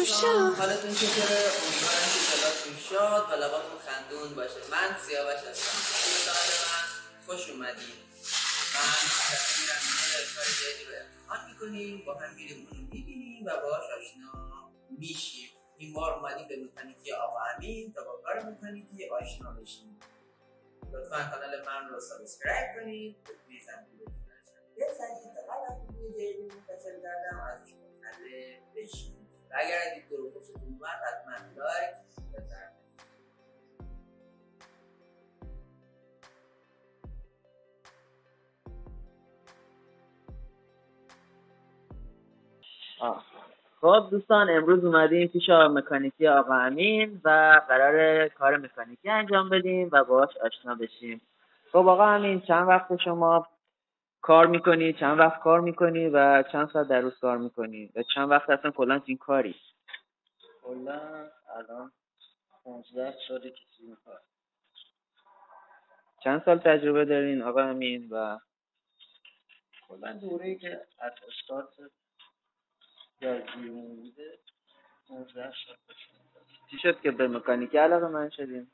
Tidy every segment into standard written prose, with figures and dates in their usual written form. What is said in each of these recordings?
دوستان حالتون چطوره؟ امیدوارم که کلاتون شاد و لباتون خندون باشه. من سیاوش هستم. به کانال من خوش اومدید. من تصویرم کار جدیدی رو امتحان میکنیم، با هم میریم اونو میبینیم و باهاش آشنا میشیم. این بار اومدیم به مکانیکی آقا امین تا با کار مکانیکی آشنا بشیم. لطفا کانال من رو سابسکرایب کنید، بیزن بزنید تا هر وقت ویدیو جدیدی منتشر کردم ازش مطلع بشید. و اگر از ویدیو رو خوشتون اومد حتما لایک بزنید. خب دوستان، امروز اومدیم پیش مکانیکی آقا امین و قرار کار مکانیکی انجام بدیم و باهاش آشنا بشیم. خب آقا امین، چند وقت شما کار میکنی؟ چند وقت کار میکنی و چند ساعت در روز کار میکنی و چند وقت اصلا کلا این کاری؟ کلا الان 15 ساله که تو این کار. چند سال تجربه دارین آقا امین؟ و کلا دوره‌ای که از استارت درگیرمون بوده 15 سال باشه. چی شد که به مکانیکی علاقه من شدین؟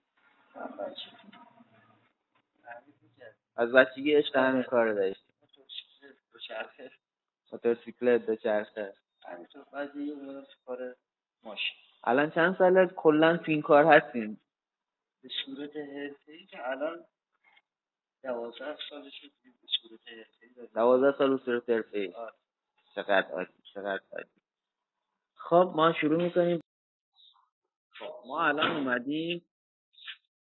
از بچگی عشق همین کار داشتی؟ موتورسیکلت دوچرخه. همینطور بعضی اومدم تو کار ماشین. الان چند ساله کلا تو این کار هستین؟ به صورت حرفه‌ای که الان 12 سالشه که به صورت حرفه‌ای داریم. 12 سال به صورت حرفه‌ای. چقدر عالی، چقدر عالی. خب ما شروع میکنیم. خب ما الان اومدیم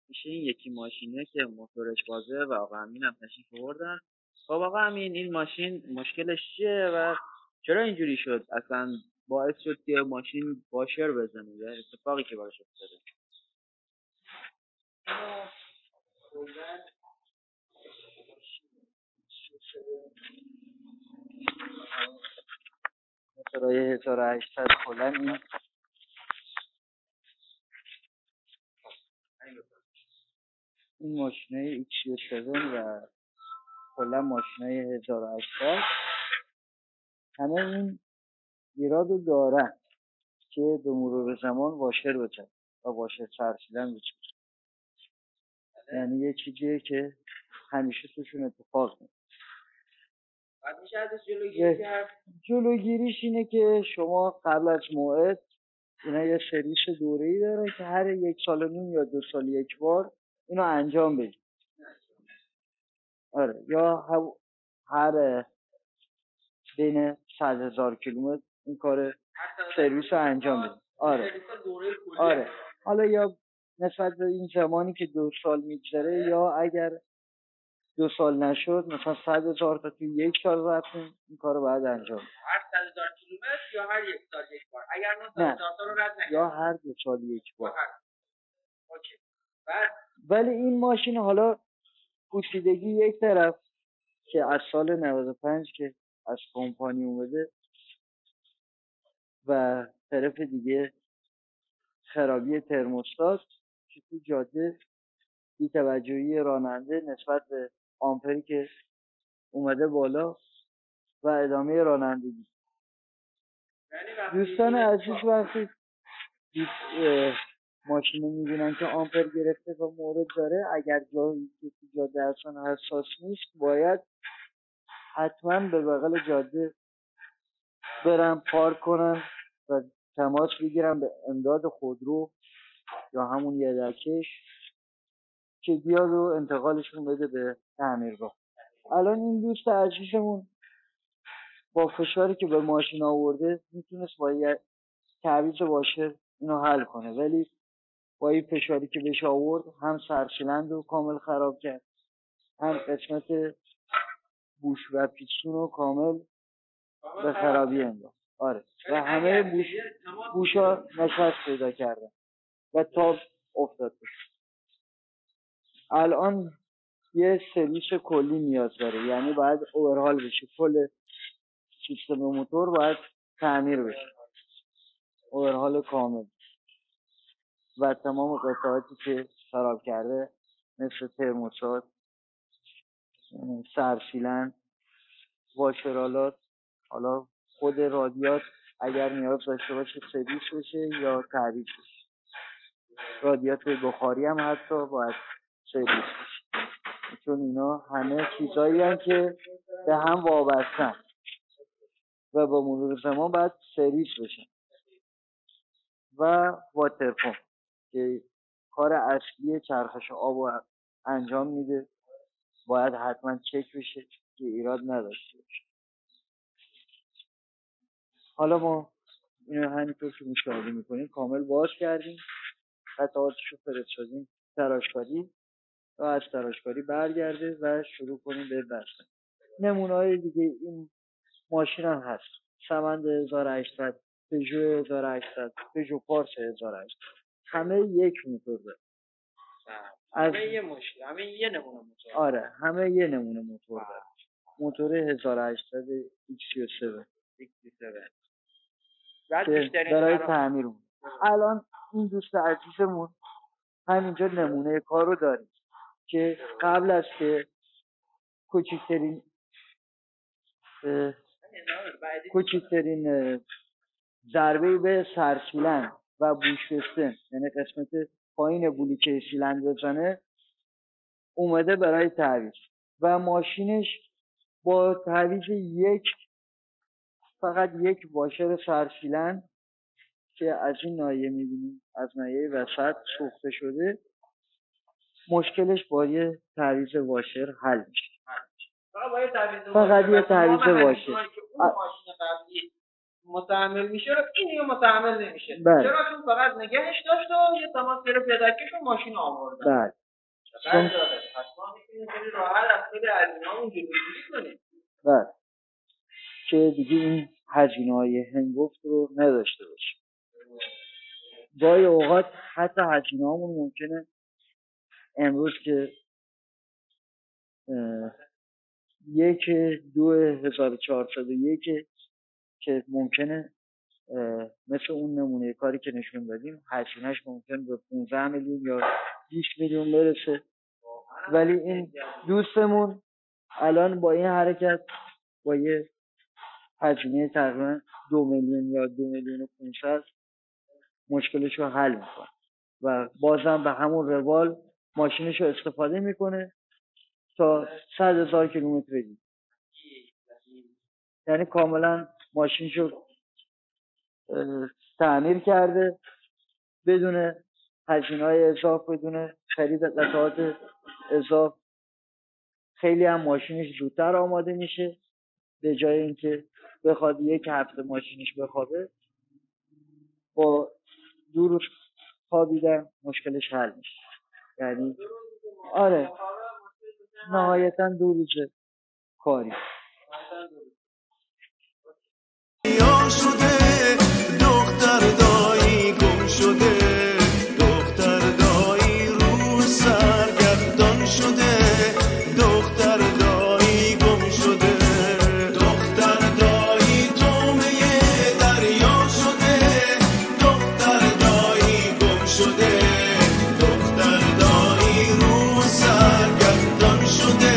میشه این یکی ماشینه که موتورش بازه و آقا امین هم تشریف آوردن. خب آقا امین، این ماشین مشکلش چیه و چرا اینجوری شد؟ اصلا باعث شد که ماشین واشر بزنه یا اتفاقی که براش افتاده؟ موتورهای 1800 کلا این ماشینای XU7 و کلا ماشینای 1800 همه این ایراد رو دارن که به مرور زمان واشر بزن و واشر ترسیدن بچه. یعنی یه چیزیه که همیشه توشون اتفاق میفته. بعد میشه ازش جلوگیری کرد؟ جلوگیریش اینه که شما قبل از موعد اینا یه سرویس دوره‌ای داره که هر 1.5 سال یا 2 سال یک بار اینو انجام بدید. آره، یا هر بین 100,000 کیلومتر این کار سرویس رو انجام بدید. آره. حالا یا نسبت به این زمانی که 2 سال میگذره یا اگر 2 سال نشد مثلا 100,000 تا تو 1 سال رفتیم این کار رو باید انجام بدید. هر 100,000 کیلومتر یا هر 1 سال یک بار؟ اگر ما 100,000 تا رو رد نکنیم یا هر 2 سال یک بار. اوکی. بعد ولی این ماشین حالا پوشیدگی یک طرف که از سال 95 که از کمپانی اومده و طرف دیگه خرابی ترموستات که تو جاده بی‌توجهی راننده نسبت به آمپری که اومده بالا و ادامه رانندگی. دوستان عزیز وقتی ماشین رو میبینن که آمپر گرفته و مورد داره، اگر جایی که تو جاده اصلا حساس نیست باید حتما به بغل جاده برن پارک کنن و تماس بگیرن به امداد خودرو یا همون یدکش که بیاد و انتقالشون بده به تعمیرگاه. الان این دوست عزیزمون با فشاری که به ماشین آورده میتونست با یه تعویض واشر اینو حل کنه، ولی با این فشاری که بهش آورد هم سرسیلند رو کامل خراب کرد، هم قسمت بوش و پیستون رو کامل به خرابی انداخت. آره، و همه بوشا نشست پیدا کردن و تاب افتاد. الان یه سرویس کلی نیاز داره، یعنی باید اورهال بشه، کل سیستم موتور باید تعمیر بشه، اورهال کامل و تمام قطعاتی که خراب کرده مثل ترموستات، سرسیلند، واشرالات، حالا خود رادیات اگر نیاز داشته باشه سرویس بشه یا تعویض بشه. رادیاتور بخاری هم حتی باید سرویس بشه، چون اینا همه چیزایی هستن که به هم وابستن و با مرور زمان باید سرویس بشن. و واتر پمپ که کار اصلی چرخش آب رو انجام میده، باید حتما چک بشه که ایراد نداشته باشه. حالا ما اینو همینطور که مشاهده میکنیم کامل باز کردیم، قطعاتش رو فرستادیم تراشکاری و از تراشکاری برگرده و شروع کنیم به بستن. نمونه‌های دیگه این ماشین هم هست، سمند 1800، پژو 1800، پژو پارس 1800، همه یک موتور داره. همه یه ماشین، همه یه نمونه موتور. آره همه یه نمونه موتور داره. موتور 1800 XC7 برای تعمیر. الان این دوست عزیزمون همینجا نمونه کار رو داریم که قبل از که کوچکترین ضربه به سرسیلند و بوشفستن، یعنی قسمت پایین بلوکه سیلند بزنه، اومده برای تعویض و ماشینش با تعویض فقط یک واشر سرسیلند که از این ناحیه می‌بینیم، از ناحیه وسط سوخته شده، مشکلش با یه تعویض واشر حل میشه. فقط یه تعویض واشر. اون ماشین قبلی متحمل میشه رو این یه متحمل نمیشه. چرا؟ چون فقط نگهش داشت و یه تماس گرفت یدکش و ماشین آورد. بله. حتما میتونید خیلی راحت از خیلی هزینه‌هامون جلوگیری کنید. بله. که دیگه این هزینه‌های هنگفت رو نداشته باشه. گاهی اوقات حتی هزینه‌هامون ممکنه امروز که 1/2401 که ممکنه مثل اون نمونه کاری که نشون دادیم هزینه‌اش ممکن به 15 میلیون یا 20 میلیون برسه، ولی این دوستمون الان با این حرکت با یه هزینه تقریبا 2 میلیون یا 2,500,000 مشکلش رو حل میکنه و بازم به همون روال ماشینش رو استفاده میکنه تا 100,000 کیلومتر دید. یعنی کاملا ماشینش رو تعمیر کرده بدون هزینه‌های اضافه، بدون خرید قطعات اضافه. خیلی هم ماشینش زودتر آماده میشه، به جای اینکه بخواد 1 هفته ماشینش بخوابه، با 2 روز خوابیدن مشکلش حل میشه. یعنی آره نهایتا 2 روز کاری. دختر دایی گم شده، دختر دایی رو سرگردان شده، دختر دایی گم شده، دختر دایی تومه دریا شده، دختر دایی گم شده، دختر دایی رو سرگردان شده.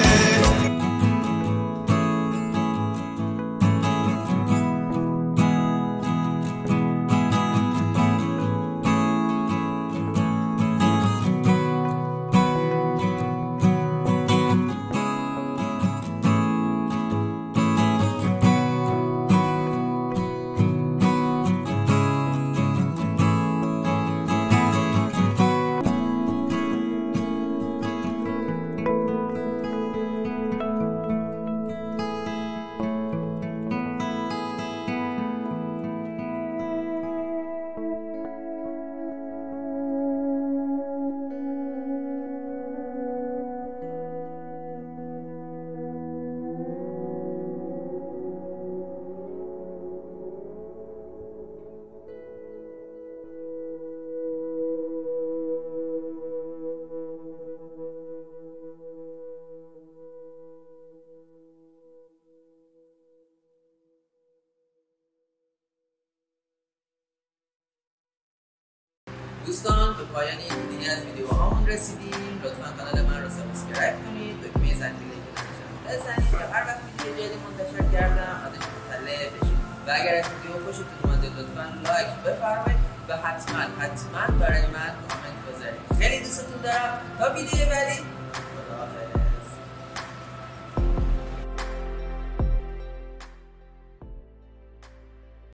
دوستان به پایان این ویدیو از ویدیوهامون رسیدیم. لطفا کانال من رو سابسکرایب کنید، دکمه زنجیره که بزنید تا هر وقت ویدیو جدیدی منتشر کردم ازش مطلع بشید. و اگر از ویدیو خوشتون اومده لطفا لایک بفرمایید و حتما برای من کامنت بذارید. خیلی دوستتون دارم. تا ویدیو بعدی